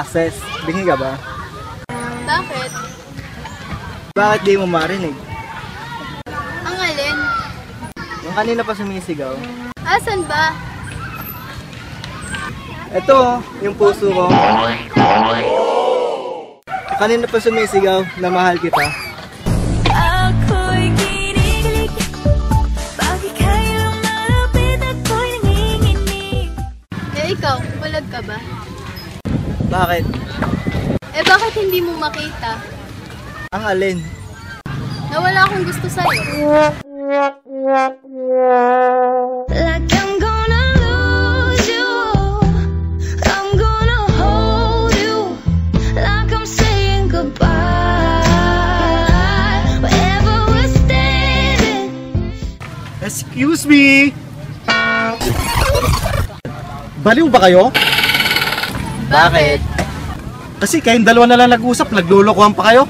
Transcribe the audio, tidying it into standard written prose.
Ses, bingi ka ba? Bakit? Bakit di mo marinig? Ang alin? Yung kanina pa sumisigaw. Asan ba? Ito, yung puso ko. Kanina pa sumisigaw na mahal kita. Ako'y kinikilig, bakit kayong malapit ako'y nanginginig? Ikaw, bulag ka ba? Bakit? Bakit hindi mo makita? Ang alin? Nawala akong gusto sa'yo. Like I'm gonna lose you, I'm gonna hold you, like I'm saying goodbye, wherever we're standing. Excuse me! Baliw ba kayo? Bakit? Kasi kayong dalawa na lang nag-usap, naglulukuhan pa kayo.